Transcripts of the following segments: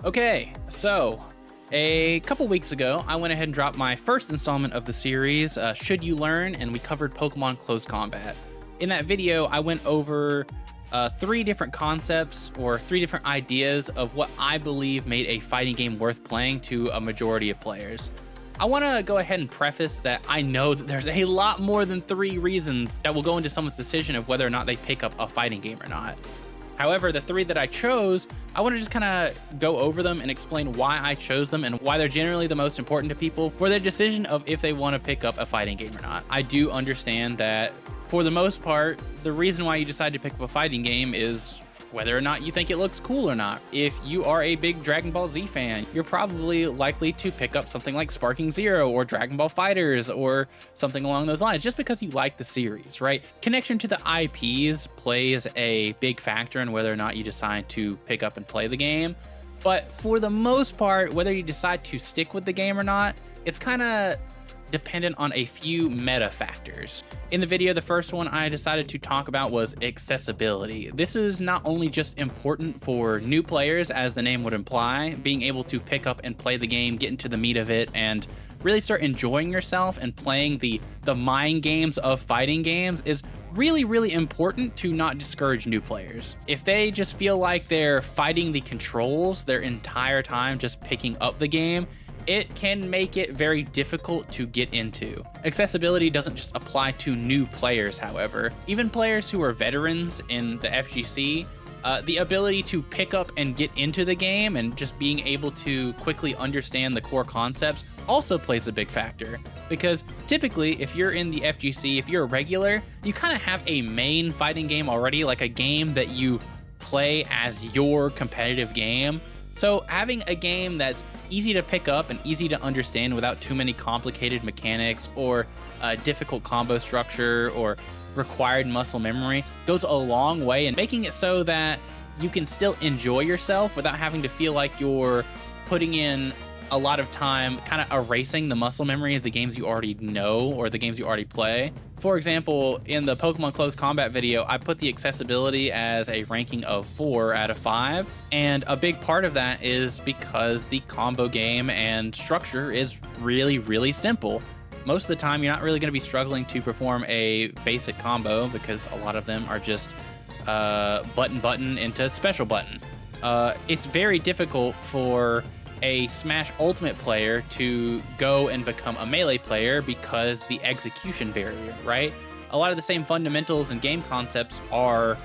Okay, so a couple weeks ago, I went ahead and dropped my first installment of the series, Should You Learn, and we covered Pokemon Close Combat. In that video, I went over three different concepts or three different ideas of what I believe made a fighting game worth playing to a majority of players. I want to go ahead and preface that I know that there's a lot more than three reasons that will go into someone's decision of whether or not they pick up a fighting game or not. However, the three that I chose, I want to just kind of go over them and explain why I chose them and why they're generally the most important to people for their decision of if they want to pick up a fighting game or not. I do understand that for the most part, the reason why you decide to pick up a fighting game is whether or not you think it looks cool or not. If you are a big Dragon Ball Z fan, you're probably likely to pick up something like Sparking Zero or Dragon Ball Fighters or something along those lines, just because you like the series, right? Connection to the IPs plays a big factor in whether or not you decide to pick up and play the game. But for the most part, whether you decide to stick with the game or not, it's kind of dependent on a few meta factors. In the video, the first one I decided to talk about was accessibility. This is not only just important for new players, as the name would imply, being able to pick up and play the game, get into the meat of it, and really start enjoying yourself and playing the mind games of fighting games is really important to not discourage new players. If they just feel like they're fighting the controls their entire time just picking up the game, it can make it very difficult to get into. Accessibility doesn't just apply to new players, however. Even players who are veterans in the FGC, the ability to pick up and get into the game and just being able to quickly understand the core concepts also plays a big factor. Because typically, if you're in the FGC, if you're a regular, you kind of have a main fighting game already, like a game that you play as your competitive game. So having a game that's easy to pick up and easy to understand without too many complicated mechanics or difficult combo structure or required muscle memory goes a long way in making it so that you can still enjoy yourself without having to feel like you're putting in a lot of time kind of erasing the muscle memory of the games you already know or the games you already play. For example, in the Pokemon Close Combat video, I put the accessibility as a ranking of 4 out of 5. And a big part of that is because the combo game and structure is really simple. Most of the time, you're not really going to be struggling to perform a basic combo because a lot of them are just button into special button. It's very difficult for a Smash Ultimate player to go and become a Melee player because the execution barrier, right? A lot of the same fundamentals and game concepts are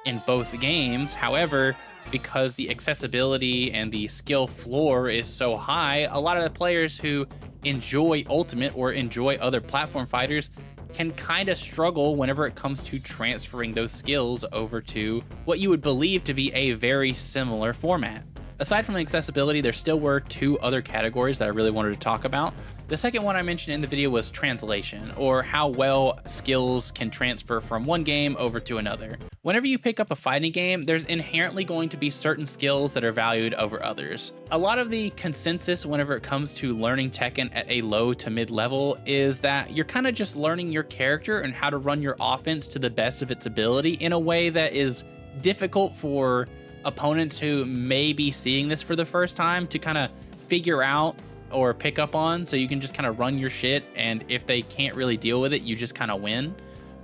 in both games. However, because the accessibility and the skill floor is so high, a lot of the players who enjoy Ultimate or enjoy other platform fighters can kind of struggle whenever it comes to transferring those skills over to what you would believe to be a very similar format. Aside from accessibility, there still were two other categories that I really wanted to talk about. The second one I mentioned in the video was translation, or how well skills can transfer from one game over to another. Whenever you pick up a fighting game, there's inherently going to be certain skills that are valued over others. A lot of the consensus whenever it comes to learning Tekken at a low to mid level is that you're kind of just learning your character and how to run your offense to the best of its ability in a way that is difficult for opponents who may be seeing this for the first time to kind of figure out or pick up on, so you can just kind of run your shit, and if they can't really deal with it, you just kind of win.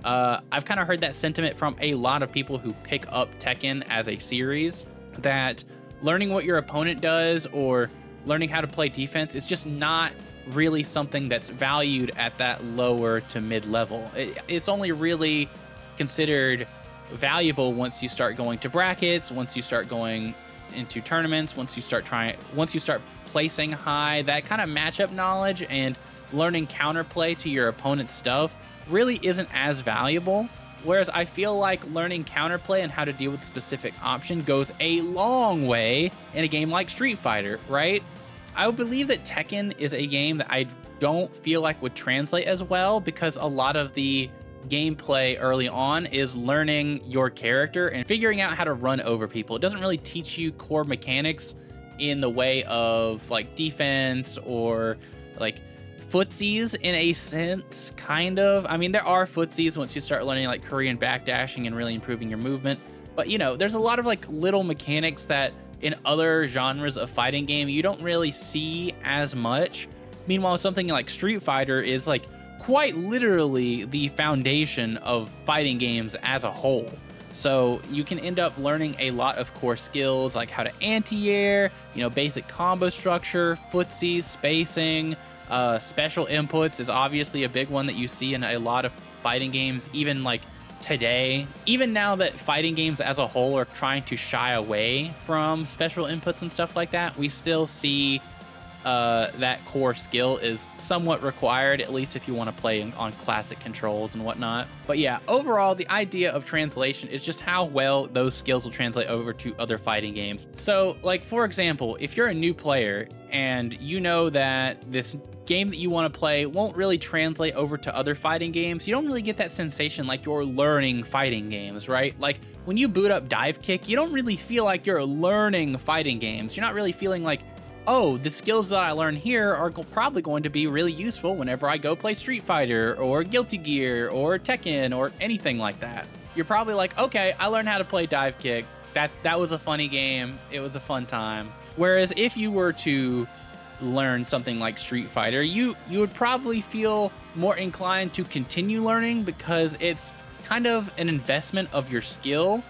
I've kind of heard that sentiment from a lot of people who pick up Tekken as a series, that learning what your opponent does or learning how to play defense is just not really something that's valued at that lower to mid level. It's only really considered valuable once you start going to brackets, once you start going into tournaments, once you start placing high. That kind of matchup knowledge and learning counterplay to your opponent's stuff really isn't as valuable. Whereas I feel like learning counterplay and how to deal with the specific option goes a long way in a game like Street Fighter, right? I would believe that Tekken is a game that I don't feel like would translate as well because a lot of the gameplay early on is learning your character and figuring out how to run over people. It doesn't really teach you core mechanics in the way of like defense or like footsies in a sense, kind of. I mean, there are footsies once you start learning like Korean backdashing and really improving your movement. But, you know, there's a lot of like little mechanics that in other genres of fighting game you don't really see as much. Meanwhile, something like Street Fighter is like quite literally the foundation of fighting games as a whole. So you can end up learning a lot of core skills like how to anti-air, basic combo structure, footsies, spacing, special inputs is obviously a big one that you see in a lot of fighting games, even like today. Even now that fighting games as a whole are trying to shy away from special inputs and stuff like that, we still see that core skill is somewhat required, at least if you want to play on classic controls and whatnot. But yeah, overall, the idea of translation is just how well those skills will translate over to other fighting games. So, like, for example, if you're a new player and you know that this game that you want to play won't really translate over to other fighting games, you don't really get that sensation like you're learning fighting games, right? Like, when you boot up Dive Kick, you don't really feel like you're learning fighting games. You're not really feeling like, oh, the skills that I learn here are probably going to be really useful whenever I go play Street Fighter or Guilty Gear or Tekken or anything like that. You're probably like, okay, I learned how to play Dive Kick. That was a funny game. It was a fun time. Whereas if you were to learn something like Street Fighter, you would probably feel more inclined to continue learning because it's kind of an investment of your skill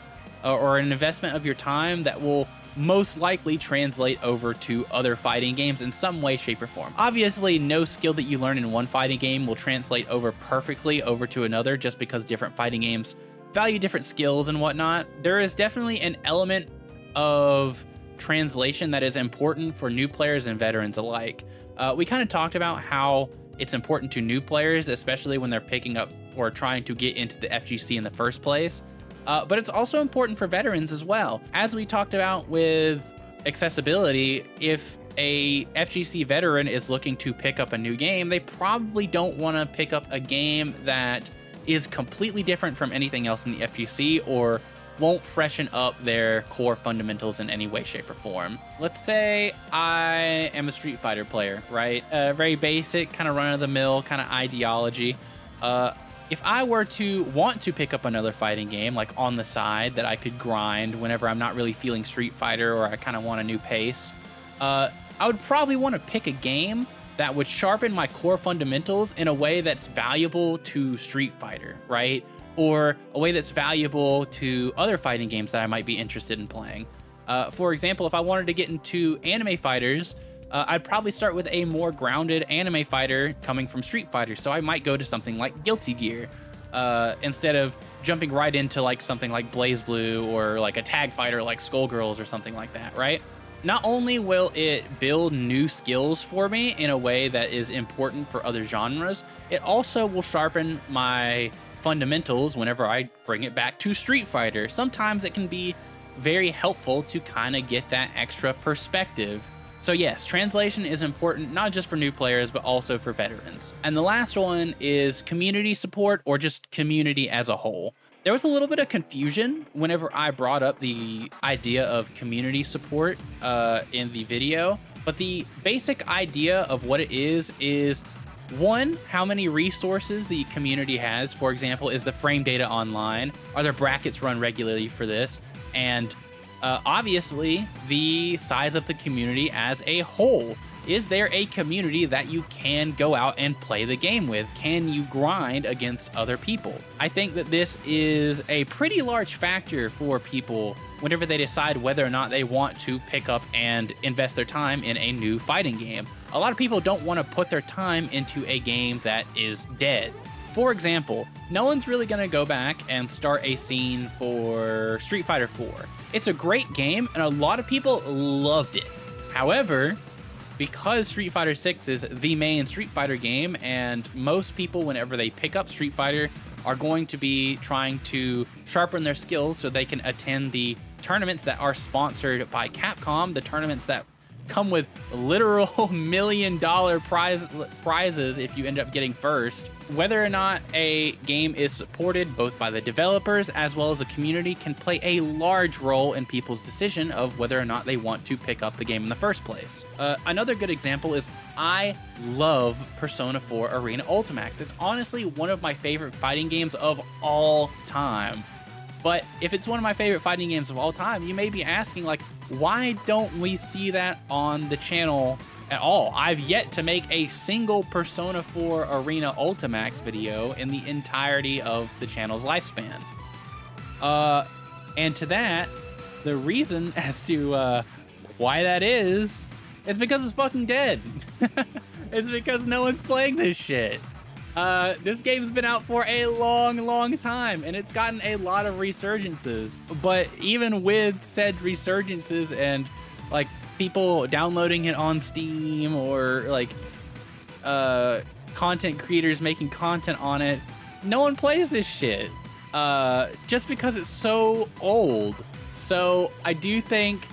or an investment of your time that will most likely translate over to other fighting games in some way, shape, or form. Obviously, no skill that you learn in one fighting game will translate over perfectly over to another just because different fighting games value different skills and whatnot. There is definitely an element of translation that is important for new players and veterans alike. We kind of talked about how it's important to new players, especially when they're picking up or trying to get into the FGC in the first place. But it's also important for veterans as well. As we talked about with accessibility, if a FGC veteran is looking to pick up a new game, they probably don't want to pick up a game that is completely different from anything else in the FGC or won't freshen up their core fundamentals in any way, shape, or form. Let's say I am a Street Fighter player, right? Very basic, kind of run-of-the-mill kind of ideology. If I were to want to pick up another fighting game, like on the side, that I could grind whenever I'm not really feeling Street Fighter or I kind of want a new pace, I would probably want to pick a game that would sharpen my core fundamentals in a way that's valuable to Street Fighter, right? Or a way that's valuable to other fighting games that I might be interested in playing. For example, if I wanted to get into anime fighters, I'd probably start with a more grounded anime fighter coming from Street Fighter. So I might go to something like Guilty Gear instead of jumping right into like something like BlazBlue or like a tag fighter like Skullgirls or something like that, right? Not only will it build new skills for me in a way that is important for other genres, it also will sharpen my fundamentals whenever I bring it back to Street Fighter. Sometimes it can be very helpful to kind of get that extra perspective. So yes, translation is important, not just for new players, but also for veterans. And the last one is community support, or just community as a whole. There was a little bit of confusion whenever I brought up the idea of community support in the video, but the basic idea of what it is one, how many resources the community has. For example, is the frame data online? Are there brackets run regularly for this? And obviously, the size of the community as a whole. Is there a community that you can go out and play the game with? Can you grind against other people? I think that this is a pretty large factor for people whenever they decide whether or not they want to pick up and invest their time in a new fighting game. A lot of people don't want to put their time into a game that is dead. For example, no one's really going to go back and start a scene for Street Fighter 4. It's a great game, and a lot of people loved it. However, because Street Fighter 6 is the main Street Fighter game, and most people, whenever they pick up Street Fighter, are going to be trying to sharpen their skills so they can attend the tournaments that are sponsored by Capcom, the tournaments that come with literal $1 million prizes if you end up getting first. Whether or not a game is supported both by the developers as well as the community can play a large role in people's decision of whether or not they want to pick up the game in the first place. Another good example is I love Persona 4 Arena Ultimax. It's honestly one of my favorite fighting games of all time. But if it's one of my favorite fighting games of all time, you may be asking, like, why don't we see that on the channel at all? I've yet to make a single Persona 4 Arena Ultimax video in the entirety of the channel's lifespan. And to that, the reason as to why that is because it's fucking dead. It's because no one's playing this shit. This game's been out for a long time, and it's gotten a lot of resurgences. But even with said resurgences and like people downloading it on Steam or like content creators making content on it, no one plays this shit just because it's so old. So I do think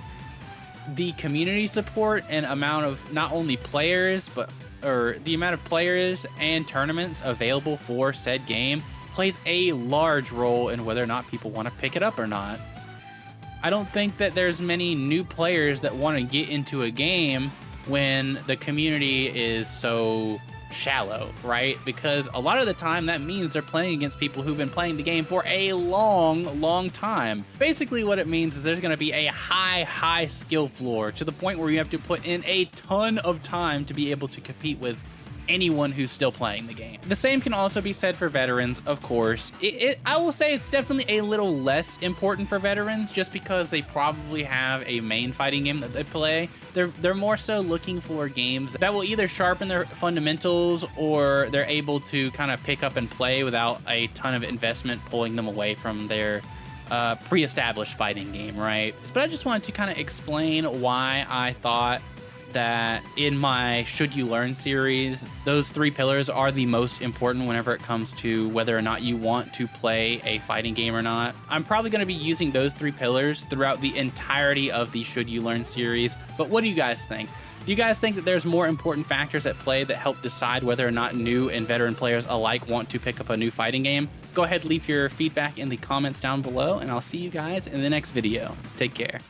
the community support and amount of not only players or the amount of players and tournaments available for said game plays a large role in whether or not people want to pick it up or not. I don't think that there's many new players that want to get into a game when the community is so shallow, right? Because a lot of the time that means they're playing against people who've been playing the game for a long time. Basically what it means is there's going to be a high skill floor to the point where you have to put in a ton of time to be able to compete with anyone who's still playing the game. The same can also be said for veterans, of course. I will say it's definitely a little less important for veterans just because they probably have a main fighting game that they play. They're more so looking for games that will either sharpen their fundamentals or they're able to kind of pick up and play without a ton of investment pulling them away from their pre-established fighting game, right? But I just wanted to kind of explain why I thought that in my Should You Learn series, those 3 pillars are the most important whenever it comes to whether or not you want to play a fighting game or not. I'm probably going to be using those 3 pillars throughout the entirety of the Should You Learn series, but what do you guys think? Do you guys think that there's more important factors at play that help decide whether or not new and veteran players alike want to pick up a new fighting game? Go ahead, leave your feedback in the comments down below, and I'll see you guys in the next video. Take care.